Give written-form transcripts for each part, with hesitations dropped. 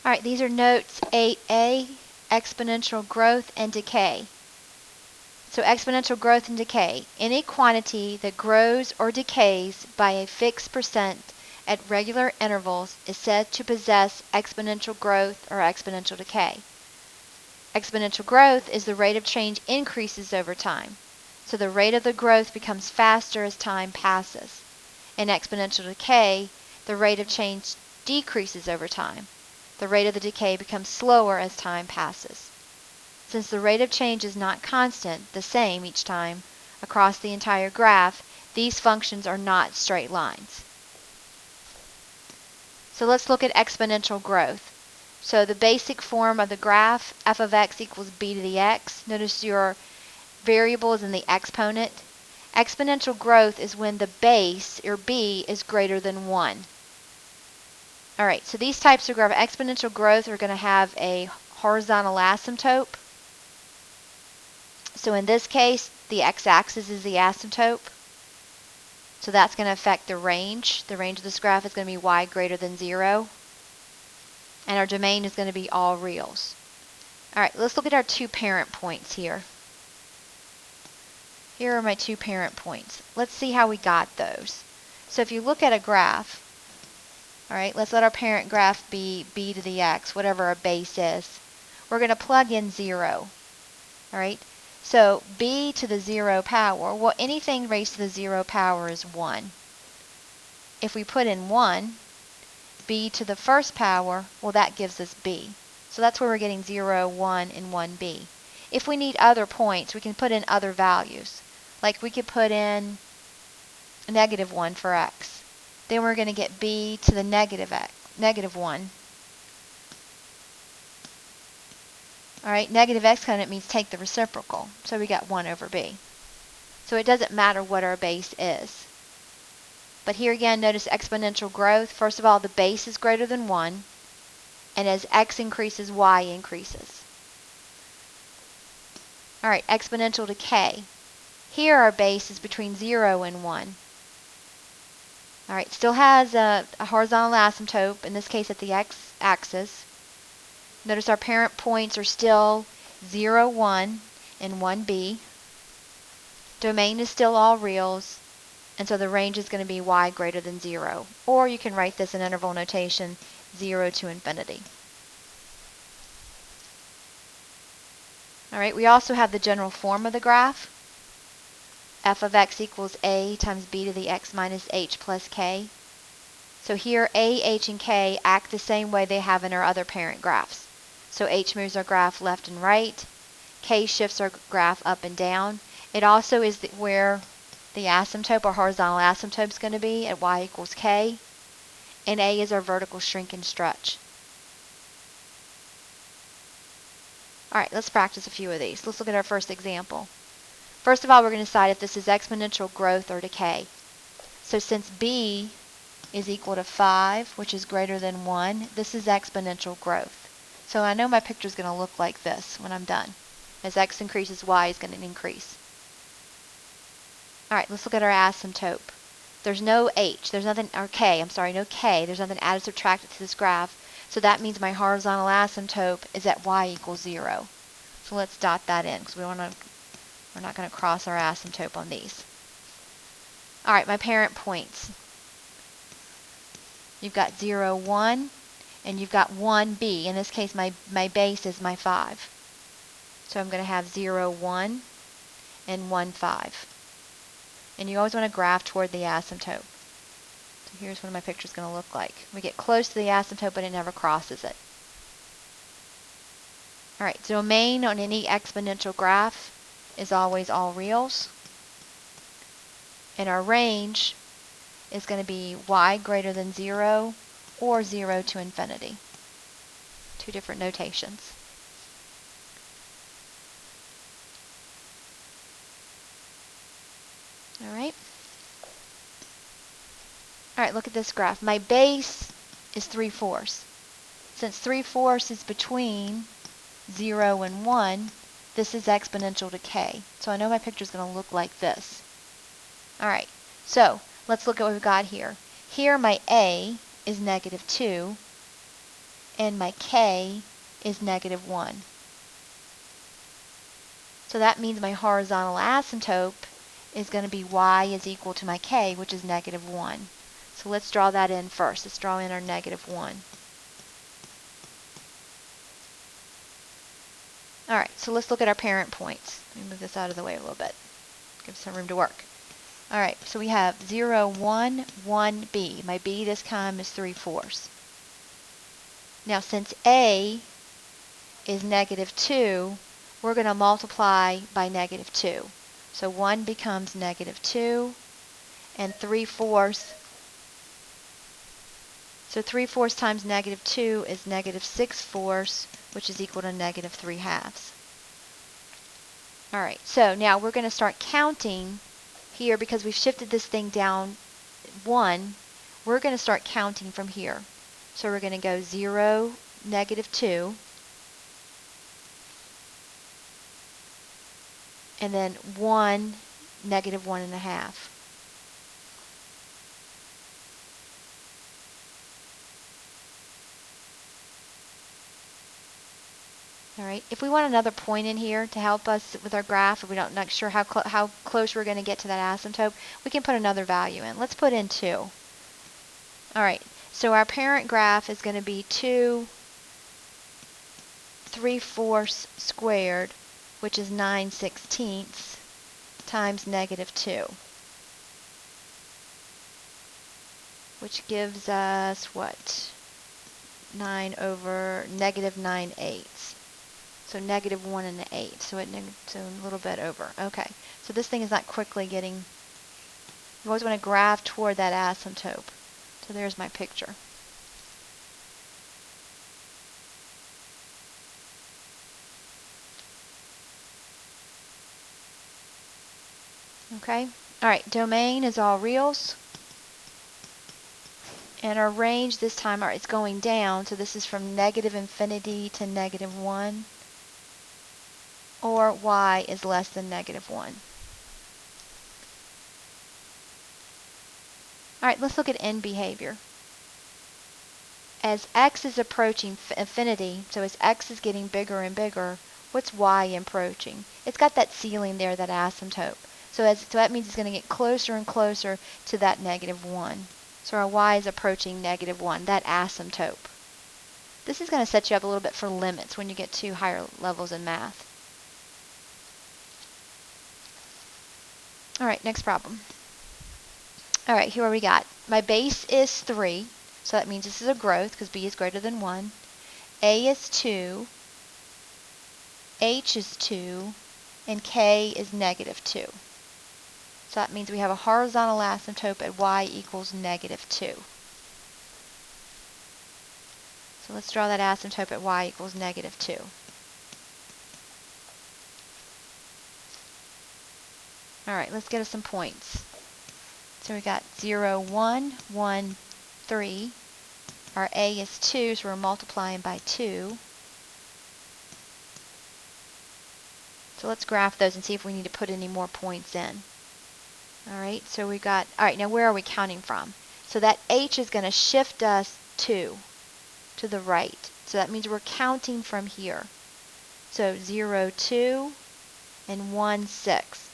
All right, these are notes 8A, exponential growth and decay. So exponential growth and decay. Any quantity that grows or decays by a fixed percent at regular intervals is said to possess exponential growth or exponential decay. Exponential growth is the rate of change increases over time. So the rate of the growth becomes faster as time passes. In exponential decay, the rate of change decreases over time. The rate of the decay becomes slower as time passes. Since the rate of change is not constant, the same each time, across the entire graph, these functions are not straight lines. So let's look at exponential growth. So the basic form of the graph, f of x equals b to the x. Notice your variable is in the exponent. Exponential growth is when the base, or b, is greater than 1. All right, so these types of graph, exponential growth, are going to have a horizontal asymptote. So in this case, the x-axis is the asymptote. So that's going to affect the range. The range of this graph is going to be y greater than 0. And our domain is going to be all reals. All right, let's look at our two parent points here. Here are my two parent points. Let's see how we got those. So if you look at a graph, all right, let's let our parent graph be b to the x, whatever our base is. We're going to plug in 0. All right, so b to the 0 power, well, anything raised to the 0 power is 1. If we put in 1, b to the first power, well, that gives us b. So that's where we're getting 0, 1, and 1b. If we need other points, we can put in other values. Like we could put in a -1 for x. Then we're going to get b to the -1. All right, negative exponent means take the reciprocal. So we got 1 over b. So it doesn't matter what our base is. But here again, notice exponential growth. First of all, the base is greater than 1. And as x increases, y increases. All right, exponential decay. Here our base is between 0 and 1. All right, still has a horizontal asymptote, in this case at the x-axis. Notice our parent points are still 0, 1, and 1b. Domain is still all reals, and so the range is going to be y greater than 0. Or you can write this in interval notation, 0 to infinity. All right, we also have the general form of the graph. F of x equals a times b to the x minus h plus k. So here a, h, and k act the same way they have in our other parent graphs. So h moves our graph left and right. K shifts our graph up and down. It also is where the asymptote or horizontal asymptote is going to be at y equals k. And a is our vertical shrink and stretch. All right, let's practice a few of these. Let's look at our first example. First of all, we're going to decide if this is exponential growth or decay. So since b is equal to 5, which is greater than 1, this is exponential growth. So I know my picture is going to look like this when I'm done. As x increases, y is going to increase. All right, let's look at our asymptote. There's no h, there's nothing, or k, I'm sorry, no k. There's nothing added or subtracted to this graph. So that means my horizontal asymptote is at y equals 0. So let's dot that in because we're not going to cross our asymptote on these. All right, my parent points. You've got 0, 1, and you've got 1b. In this case, my base is my 5. So I'm going to have 0, 1, and 1, 5. And you always want to graph toward the asymptote. So here's what my picture is going to look like. We get close to the asymptote, but it never crosses it. All right, domain on any exponential graph is always all reals. And our range is going to be y greater than 0 or 0 to infinity. Two different notations. All right. All right, look at this graph. My base is 3/4. Since 3/4 is between 0 and 1, this is exponential decay. So I know my picture is going to look like this. All right, so let's look at what we've got here. Here my a is -2, and my k is negative 1. So that means my horizontal asymptote is going to be y is equal to my k, which is negative 1. So let's draw that in first. Let's draw in our negative 1. Alright, so let's look at our parent points. Let me move this out of the way a little bit. Give some room to work. Alright, so we have 0, 1, 1b. My b this time is 3/4. Now since a is negative 2, we're going to multiply by negative 2. So 1 becomes negative 2, and 3/4. So 3/4 times negative 2 is negative 6/4, which is equal to negative 3/2. Alright, so now we're going to start counting here because we've shifted this thing down 1. We're going to start counting from here. So we're going to go 0, negative 2, and then 1, negative 1.5. Alright, if we want another point in here to help us with our graph, if we're not sure how close we're going to get to that asymptote, we can put another value in. Let's put in 2. Alright, so our parent graph is going to be 2 3/4 squared, which is 9/16, times negative 2, which gives us what? 9 over negative 9/8. So negative 1 1/8. So a little bit over. Okay. So this thing is not quickly getting. You always want to graph toward that asymptote. So there's my picture. Okay. All right. Domain is all reals. And our range this time, it's going down. So this is from negative infinity to negative 1. Or y is less than negative 1. All right, let's look at end behavior. As x is approaching infinity, so as x is getting bigger and bigger, what's y approaching? It's got that ceiling there, that asymptote. So that means it's going to get closer and closer to that negative 1. So our y is approaching negative 1, that asymptote. This is going to set you up a little bit for limits when you get to higher levels in math. All right, next problem. All right, here we got. My base is 3, so that means this is a growth because b is greater than 1. A is 2, h is 2, and k is negative 2. So that means we have a horizontal asymptote at y equals negative 2. So let's draw that asymptote at y equals negative 2. All right, let's get us some points. So we got 0, 1, 1, 3. Our a is 2, so we're multiplying by 2. So let's graph those and see if we need to put any more points in. All right, so we got, all right, now where are we counting from? So that h is going to shift us 2 to the right. So that means we're counting from here. So 0, 2, and 1, 6.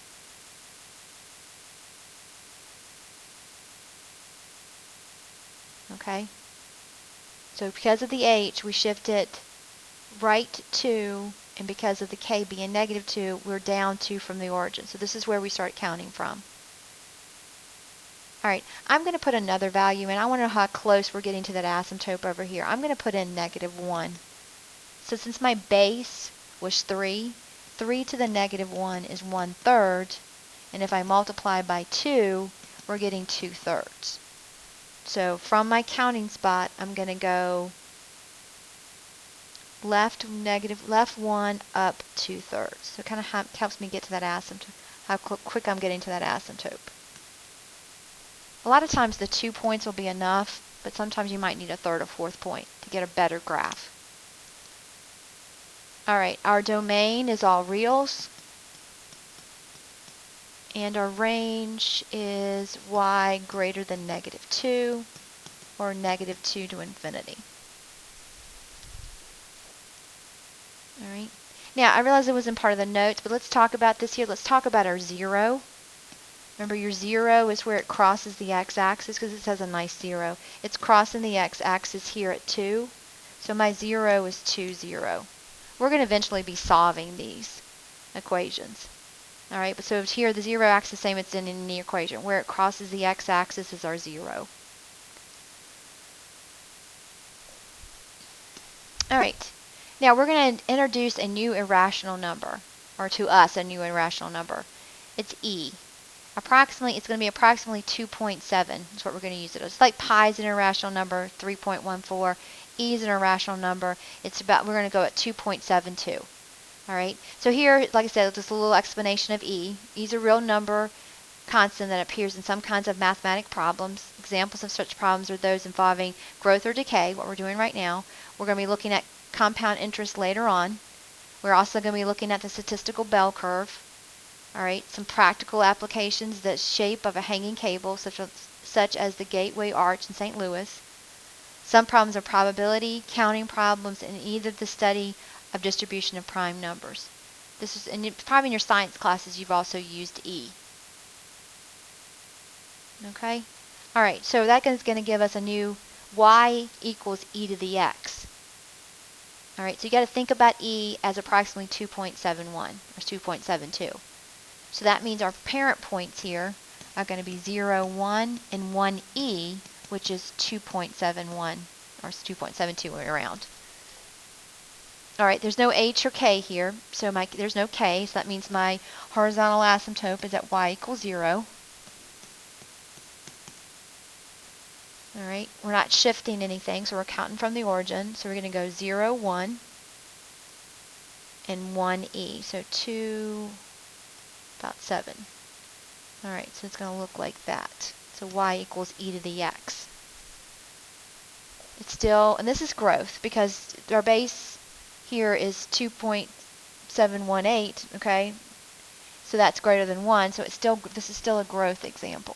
Okay? So because of the h, we shift it right 2, and because of the k being negative 2, we're down 2 from the origin. So this is where we start counting from. All right, I'm going to put another value in. I want to know how close we're getting to that asymptote over here. I'm going to put in negative 1. So since my base was 3, 3 to the negative 1 is 1/3. And if I multiply by 2, we're getting 2/3. So from my counting spot, I'm going to go left 1 up 2/3. So it kind of helps me get to that asymptote, how quick I'm getting to that asymptote. A lot of times the 2 points will be enough, but sometimes you might need a third or fourth point to get a better graph. All right, our domain is all reals. And our range is y greater than negative 2 or negative 2 to infinity. All right. Now, I realize it wasn't part of the notes, but let's talk about this here. Let's talk about our 0. Remember, your 0 is where it crosses the x-axis because it says a nice 0. It's crossing the x-axis here at 2. So my 0 is 2, 0. We're going to eventually be solving these equations. All right, but so here the 0 acts the same it's in any equation. Where it crosses the x-axis is our 0. All right, now we're going to introduce a new irrational number, or to us a new irrational number. It's e. It's going to be approximately 2.7. That's what we're going to use it as. It's like pi is an irrational number, 3.14. E is an irrational number. We're going to go at 2.72. All right. So here, like I said, just a little explanation of e. E is a real number constant that appears in some kinds of mathematic problems. Examples of such problems are those involving growth or decay, what we're doing right now. We're going to be looking at compound interest later on. We're also going to be looking at the statistical bell curve. All right, some practical applications, the shape of a hanging cable, such as the Gateway Arch in St. Louis. Some problems are probability, counting problems, and either the study of distribution of prime numbers. This is, and probably in your science classes you've also used E. Okay? All right, so that is going to give us a new y equals e to the x. All right, so you got to think about e as approximately 2.71 or 2.72. So that means our parent points here are going to be 0, 1, and 1e, which is 2.71 or 2.72 around. All right, there's no h or k here, so there's no k, so that means my horizontal asymptote is at y equals 0. All right, we're not shifting anything, so we're counting from the origin. So we're going to go 0, 1, and 1e, so 2, about 7. All right, so it's going to look like that. So y equals e to the x. It's still, and this is growth because our base here is 2.718, okay? So that's greater than 1, so this is still a growth example.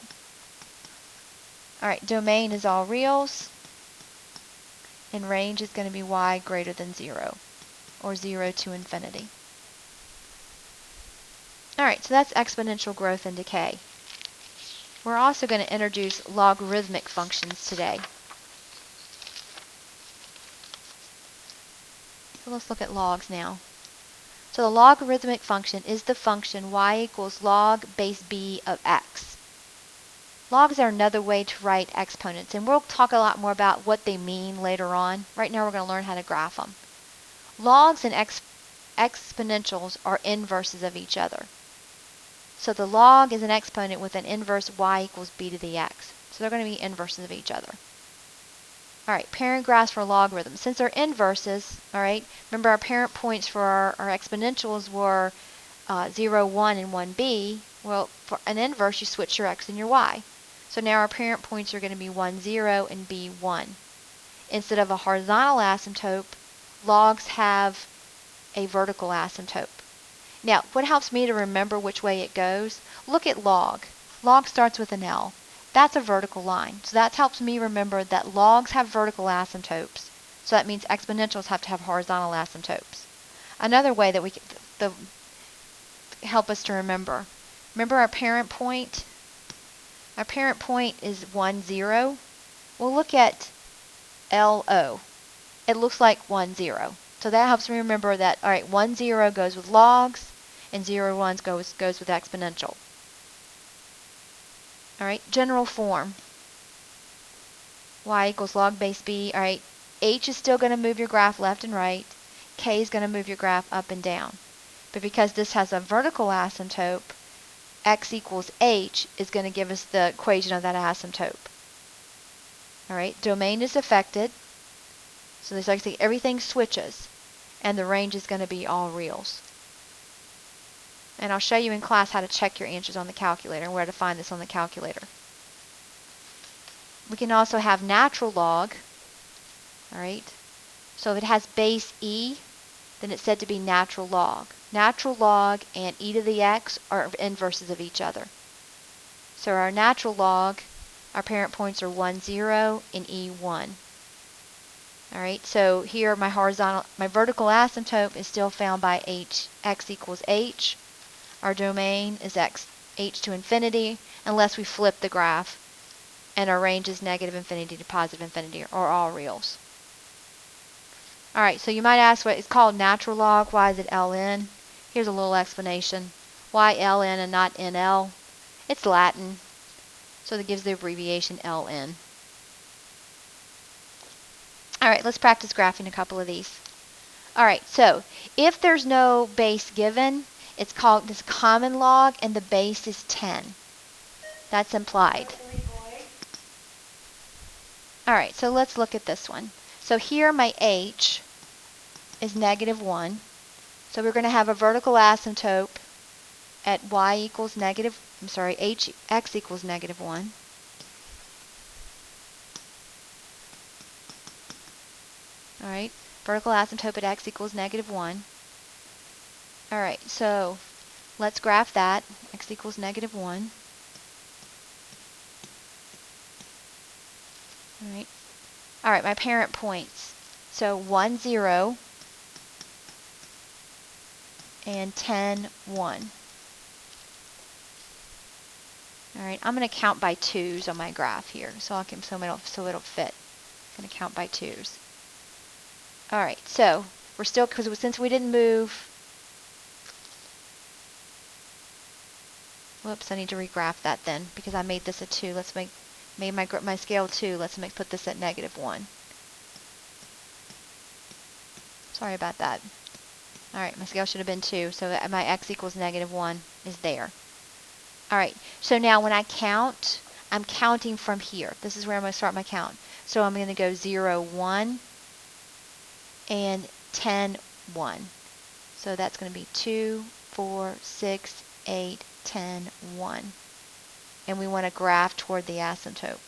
All right, domain is all reals, and range is going to be y greater than 0, or 0 to infinity. All right, so that's exponential growth and decay. We're also going to introduce logarithmic functions today. So let's look at logs now. So the logarithmic function is the function y equals log base b of x. Logs are another way to write exponents, and we'll talk a lot more about what they mean later on. Right now we're going to learn how to graph them. Logs and exponentials are inverses of each other. So the log is an exponent with an inverse y equals b to the x. So they're going to be inverses of each other. All right, parent graphs for logarithms. Since they're inverses, all right, remember our parent points for our exponentials were 0, 1, and 1b. Well, for an inverse, you switch your x and your y. So now our parent points are going to be 1, 0, and b, 1. Instead of a horizontal asymptote, logs have a vertical asymptote. Now, what helps me to remember which way it goes? Look at log. Log starts with an L. That's a vertical line. So that helps me remember that logs have vertical asymptotes. So that means exponentials have to have horizontal asymptotes. Another way that we can help us to remember. Remember our parent point? Our parent point is 1, 0. We'll look at LO. It looks like 1, 0. So that helps me remember that, all right, 1, 0 goes with logs, and 0, 1 goes with exponential. All right, general form. Y equals log base b. All right, h is still going to move your graph left and right. K is going to move your graph up and down. But because this has a vertical asymptote, x equals h is going to give us the equation of that asymptote. All right, domain is affected. So there's like I say, everything switches, and the range is going to be all reals. And I'll show you in class how to check your answers on the calculator and where to find this on the calculator. We can also have natural log. All right. So if it has base e, then it's said to be natural log. Natural log and e to the x are inverses of each other. So our natural log, our parent points are 1, 0, and e, 1. All right, so here my vertical asymptote is still found by x equals h. Our domain is h to infinity, unless we flip the graph and our range is negative infinity to positive infinity, or all reals. All right, so you might ask what it's called natural log. Why is it ln? Here's a little explanation. Why ln and not nl? It's Latin, so that gives the abbreviation ln. All right, let's practice graphing a couple of these. All right, so if there's no base given, it's called this common log, and the base is 10. That's implied. All right, so let's look at this one. So here my h is negative 1. So we're going to have a vertical asymptote at x equals negative 1. All right, vertical asymptote at x equals negative 1. All right, so let's graph that. X equals negative 1. All right, my parent points. So 1, 0, and 10, 1. All right, I'm going to count by 2s on my graph here, so it'll fit. I'm going to count by 2s. All right, so we're still, since we didn't move, whoops, I need to regraph that then, because I made this a 2. Let's made my scale 2. Let's put this at negative 1. Sorry about that. All right, my scale should have been 2, so my x equals negative 1 is there. All right, so now when I count, I'm counting from here. This is where I'm going to start my count. So I'm going to go 0, 1, and 10, 1. So that's going to be 2, 4, 6, 8, 10, 1. And we want to graph toward the asymptote.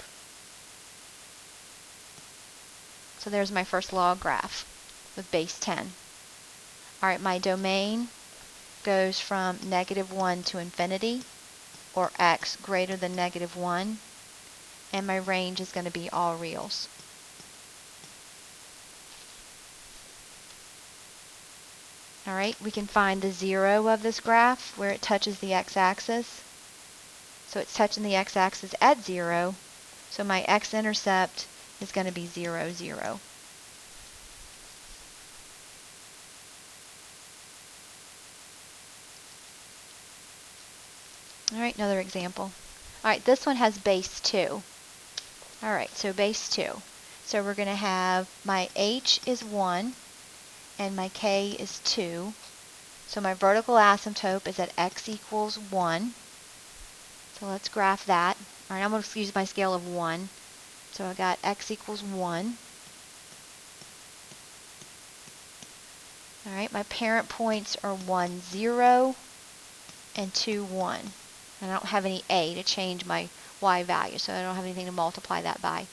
So there's my first log graph with base 10. All right, my domain goes from negative 1 to infinity, or x greater than negative 1, and my range is going to be all reals. All right, we can find the 0 of this graph where it touches the x-axis. So it's touching the x-axis at 0, so my x-intercept is going to be 0, 0. All right, another example. All right, this one has base 2. All right, so base 2. So we're going to have my h is 1 and my k is 2. So my vertical asymptote is at x equals 1. So let's graph that. All right, I'm going to use my scale of 1. So I got x equals 1. All right, my parent points are 1, 0, and 2, 1. And I don't have any a to change my y value, so I don't have anything to multiply that by.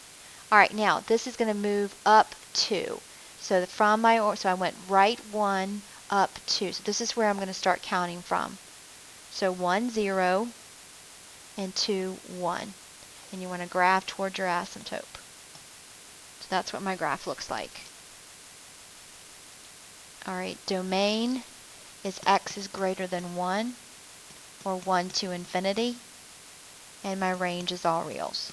All right, now this is going to move up 2. So so I went right 1, up 2. So this is where I'm going to start counting from. So 1, 0, and 2, 1. And you want to graph toward your asymptote. So that's what my graph looks like. All right, domain is x is greater than 1, or 1 to infinity, and my range is all reals.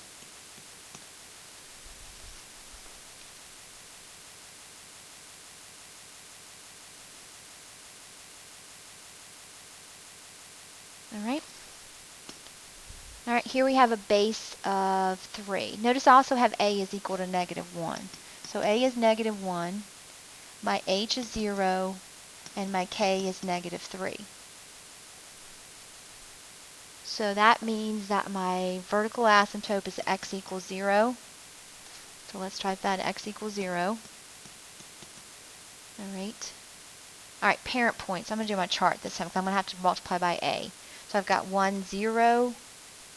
All right, here we have a base of 3. Notice I also have a is equal to negative 1. So a is negative 1, my h is 0, and my k is negative 3. So that means that my vertical asymptote is x equals 0. So let's type that, x equals 0. All right. All right, parent points. I'm going to do my chart this time because I'm going to have to multiply by a. So I've got 1, 0,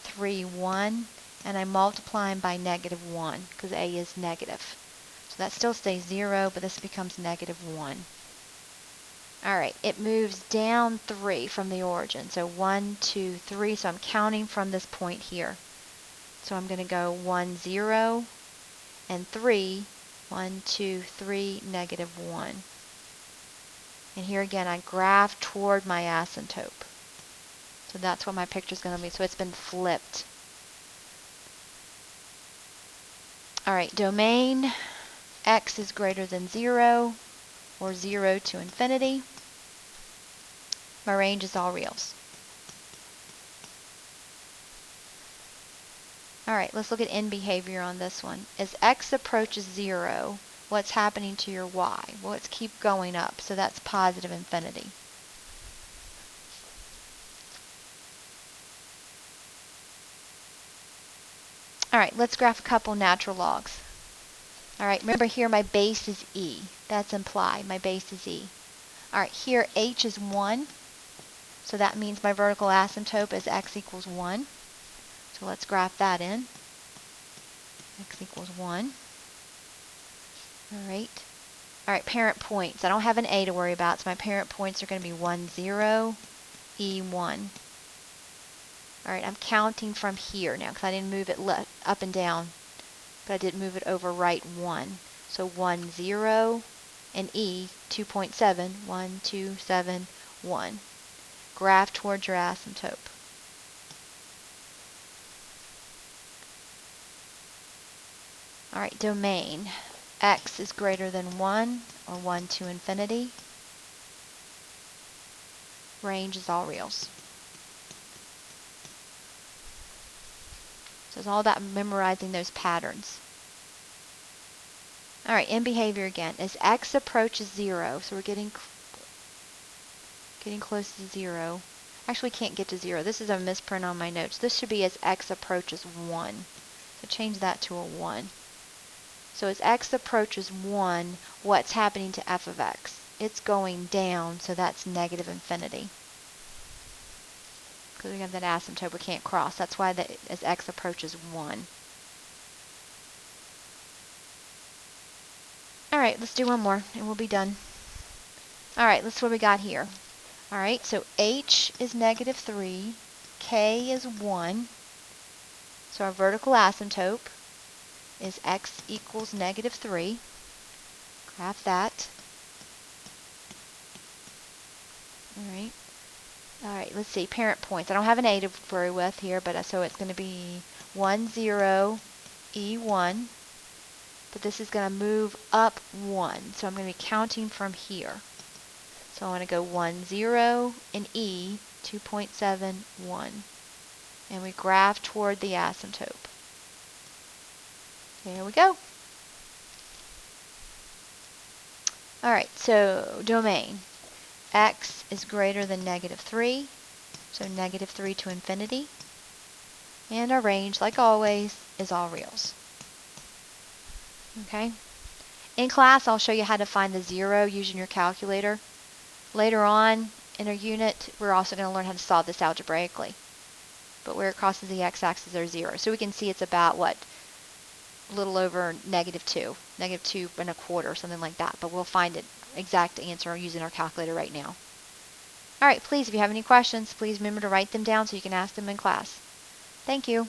3, 1, and I'm multiplying by negative 1 because a is negative. So that still stays 0, but this becomes negative 1. All right, it moves down 3 from the origin. So 1, 2, 3. So I'm counting from this point here. So I'm going to go 1, 0, and 3, 1, 2, 3, negative 1. And here again, I graph toward my asymptote. So that's what my picture is going to be. So it's been flipped. All right, domain x is greater than 0, or 0 to infinity. My range is all reals. All right, let's look at end behavior on this one. As x approaches 0, what's happening to your y? Well, let's keep going up, so that's positive infinity. All right, let's graph a couple natural logs. All right, remember here my base is e. That's implied. My base is e. All right, here h is 1, so that means my vertical asymptote is x equals 1. So let's graph that in. X equals 1. All right. All right, parent points. I don't have an a to worry about, so my parent points are going to be 1, 0, e1. All right, I'm counting from here now because I didn't move it up and down, but I did move it over right 1. So 1, 0, and e 2.7, 1, 2, 7, 1. Graph towards your asymptote. All right, domain. X is greater than 1, or 1 to infinity. Range is all reals. So it's all about memorizing those patterns. All right, end behavior again. As x approaches 0, so we're getting close to 0. Actually, we can't get to 0. This is a misprint on my notes. This should be as x approaches 1. So change that to a 1. So as x approaches 1, what's happening to f of x? It's going down, so that's negative infinity. Because we have that asymptote we can't cross. That's why as x approaches 1. All right, let's do one more, and we'll be done. All right, let's see what we got here. All right, so h is negative 3, k is 1. So our vertical asymptote is x equals negative 3. Graph that. All right, let's see, parent points. I don't have an a to worry with here, but so it's going to be 1, 0, e1. But this is going to move up 1, so I'm going to be counting from here. So I want to go 1, 0, and e 2.7, 1. And we graph toward the asymptote. There we go. All right, so domain. X is greater than negative 3, so negative 3 to infinity. And our range, like always, is all reals. Okay? In class, I'll show you how to find the 0 using your calculator. Later on in our unit, we're also going to learn how to solve this algebraically. But where it crosses the x-axis, there's 0. So we can see it's about, what, a little over negative 2. Negative 2 and a quarter, something like that. But we'll find the exact answer using our calculator right now. All right, please, if you have any questions, please remember to write them down so you can ask them in class. Thank you.